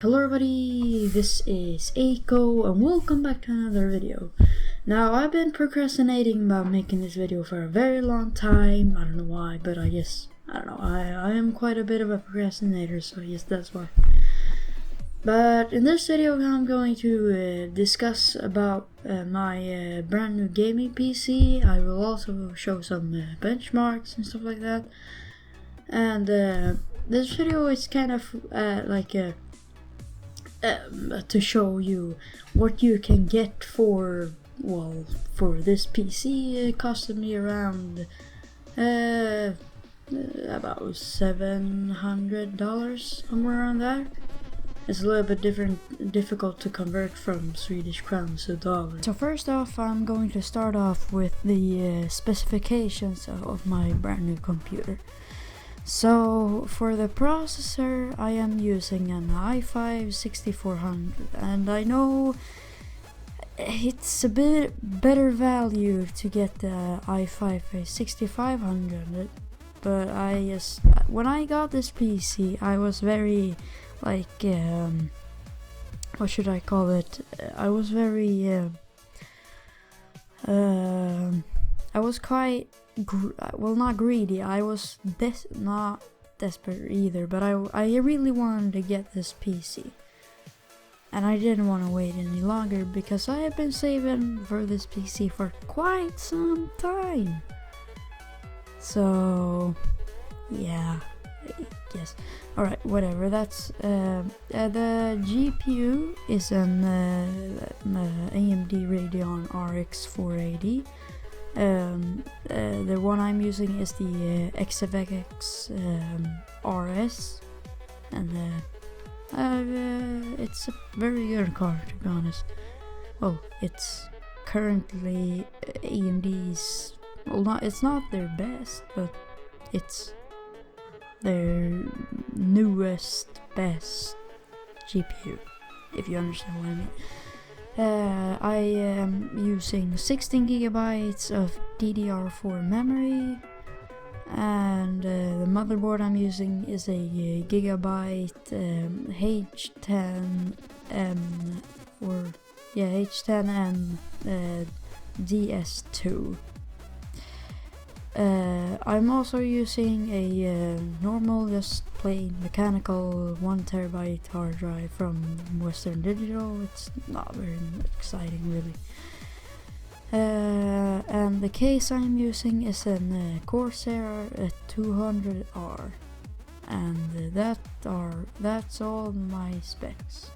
Hello everybody, this is Aiko and welcome back to another video. Now I've been procrastinating about making this video for a very long time. I don't know why, but I don't know, I am quite a bit of a procrastinator, so yes, that's why. But in this video I'm going to discuss about my brand new gaming PC. I will also show some benchmarks and stuff like that. And this video is kind of to show you what you can get for this PC. It costed me around about $700, somewhere around there. It's a little bit difficult to convert from Swedish crowns to dollars. So first off, I'm going to start off with the specifications of my brand new computer. So for the processor, I am using an i5 6400, and I know it's a bit better value to get the i5 6500, but when I got this PC, I was very what should I call it? I was very I was quite not greedy. I was not desperate either, but I really wanted to get this PC, and I didn't want to wait any longer because I have been saving for this PC for quite some time. So yeah, yes, alright, whatever. That's the GPU is an AMD Radeon RX 480. The one I'm using is the XFX RS, and it's a very good card, to be honest. Well, it's currently AMD's, it's not their best, but it's their newest best GPU, if you understand what I mean. I am using 16 gigabytes of DDR4 memory, and the motherboard I'm using is a Gigabyte H10M DS2. I'm also using a normal, just plain mechanical 1TB hard drive from Western Digital. It's not very exciting, really. And the case I'm using is an Corsair 200R, and that's all my specs.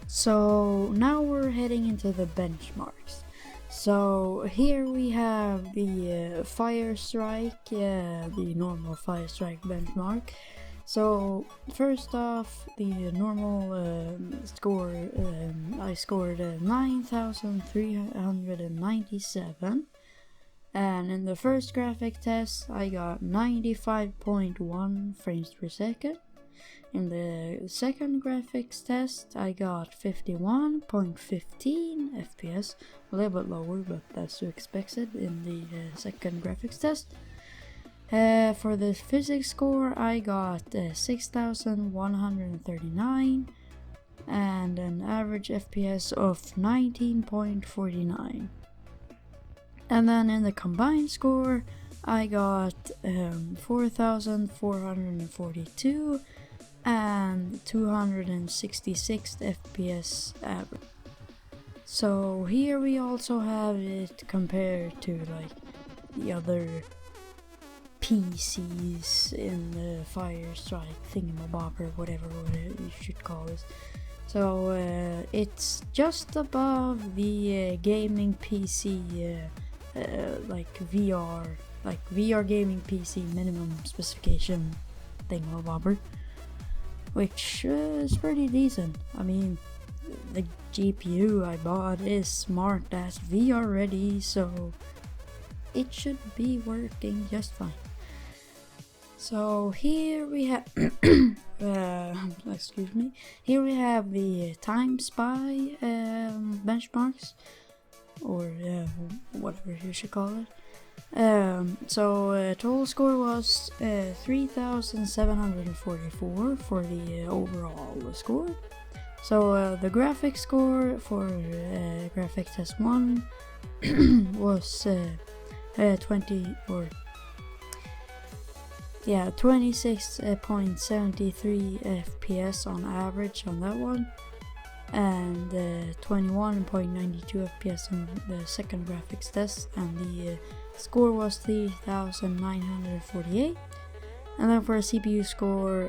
So now we're heading into the benchmarks. So here we have the Firestrike, the normal Firestrike benchmark. So first off, the normal score, I scored 9,397, and in the first graphic test I got 95.1 frames per second. In the second graphics test, I got 51.15 FPS, a little bit lower, but that's to expected in the second graphics test. For the physics score, I got 6,139 and an average FPS of 19.49. And then in the combined score, I got 4,442 and 266 FPS average. So here we also have it compared to like the other PCs in the Firestrike thingamabobber, whatever you should call it. So it's just above the gaming PC, VR gaming PC minimum specification thingamabobber, which is pretty decent. I mean, the GPU I bought is smart as VR ready, so it should be working just fine. So here we have excuse me. Here we have the TimeSpy benchmarks, or whatever you should call it. Total score was 3,744 for the overall score. So the graphics score for graphic test 1 was 26.73 FPS on average on that one, and 21.92 FPS on the second graphics test, and the score was 3,948. And then for a CPU score,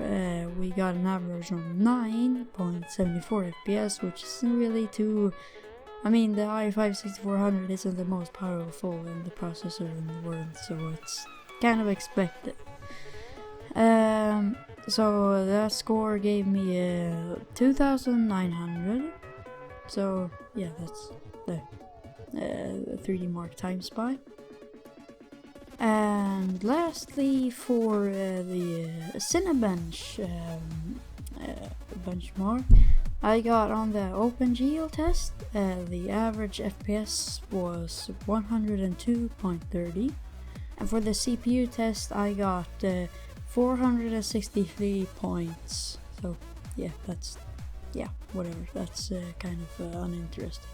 we got an average of 9.74 FPS, which isn't really too... I mean, the i5-6400 isn't the most powerful in the processor in the world, so it's kind of expected. So that score gave me 2,900. So yeah, that's the 3D Mark Time Spy. And lastly, for the Cinebench benchmark, I got on the OpenGL test. The average FPS was 102.30, and for the CPU test, I got 463 points. So yeah, that's whatever. That's kind of uninteresting.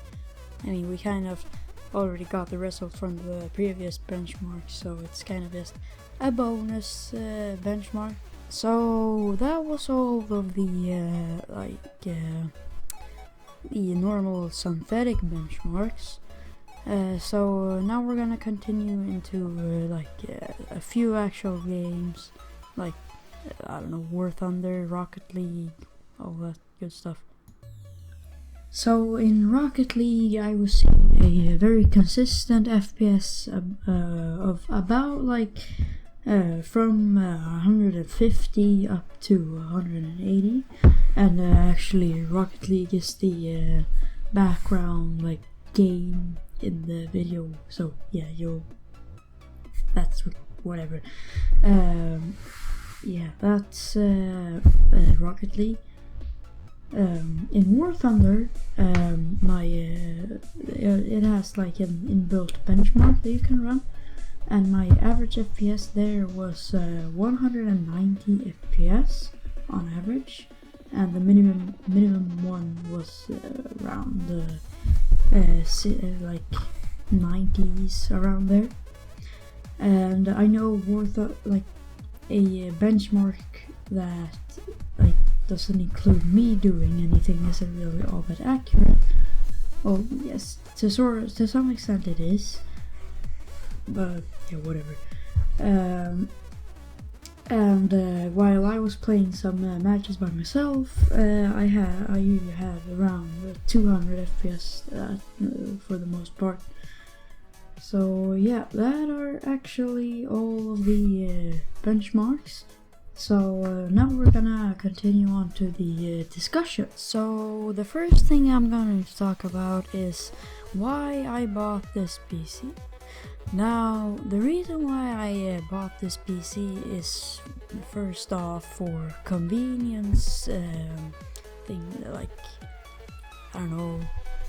I mean, we kind of already got the result from the previous benchmark, so it's kind of just a bonus benchmark. So that was all of the the normal synthetic benchmarks. So now we're gonna continue into a few actual games, like I don't know, War Thunder, Rocket League, all that good stuff. So in Rocket League, I was seeing a very consistent FPS of about from 150 up to 180, and actually Rocket League is the background game in the video, so yeah, that's whatever. Yeah, that's Rocket League. In War Thunder, it has an inbuilt benchmark that you can run, and my average FPS there was 190 FPS on average, and the minimum one was around 90s, around there. And I know a benchmark that doesn't include me doing anything isn't really all that accurate. Oh yes, to some extent it is, but yeah, whatever. And while I was playing some matches by myself, I usually had around 200 FPS for the most part. So yeah, that are actually all of the benchmarks. So now we're gonna continue on to the discussion. So the first thing I'm going to talk about is why I bought this PC. Now, the reason why I bought this PC is first off for convenience,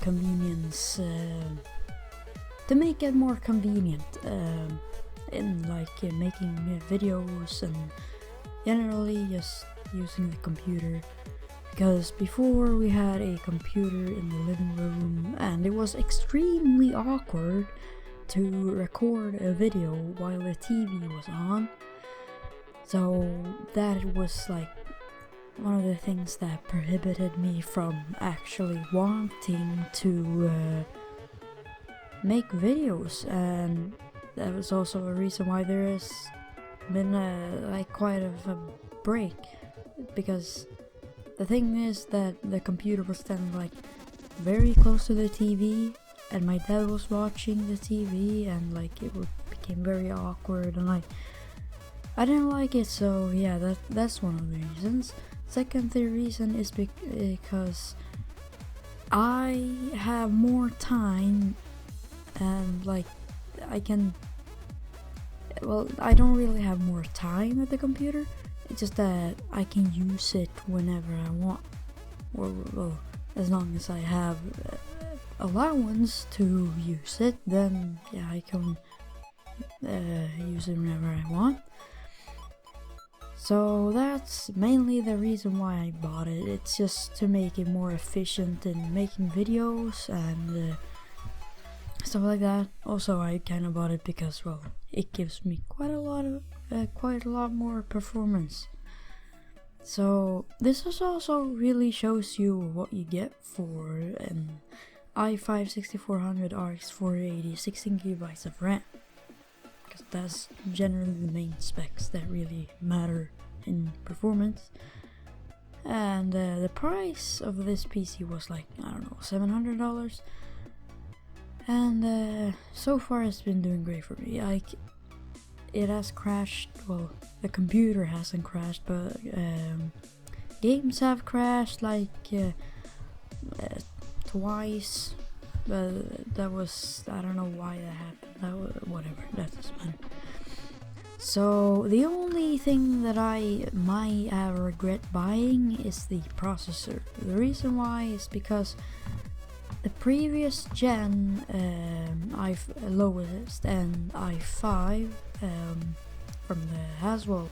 convenience, to make it more convenient in making videos and generally just using the computer, because before we had a computer in the living room and it was extremely awkward to record a video while the TV was on. So that was one of the things that prohibited me from actually wanting to make videos, and that was also a reason why there has been quite a break, because the thing is that the computer was then very close to the TV, and my dad was watching the TV, and it became very awkward, and I didn't like it. So yeah, that's one of the reasons. Second reason is because I have more time, and I don't really have more time at the computer. It's just that I can use it whenever I want, well, as long as I have allowance to use it, then yeah, I can use it whenever I want. So that's mainly the reason why I bought it. It's just to make it more efficient in making videos and stuff like that. Also, I kind of bought it because, well, it gives me quite a lot more performance. So this also really shows you what you get for an i5 6400RX 480 16GB of RAM, because that's generally the main specs that really matter in performance. And the price of this PC was like, I don't know, $700, and so far it's been doing great for me. It has crashed, well, the computer hasn't crashed, but games have crashed like twice, but that was, I don't know why that happened. That was, whatever, that doesn't matter. So the only thing that I might regret buying is the processor. The reason why is because the previous gen lowest end i5 from the Haswell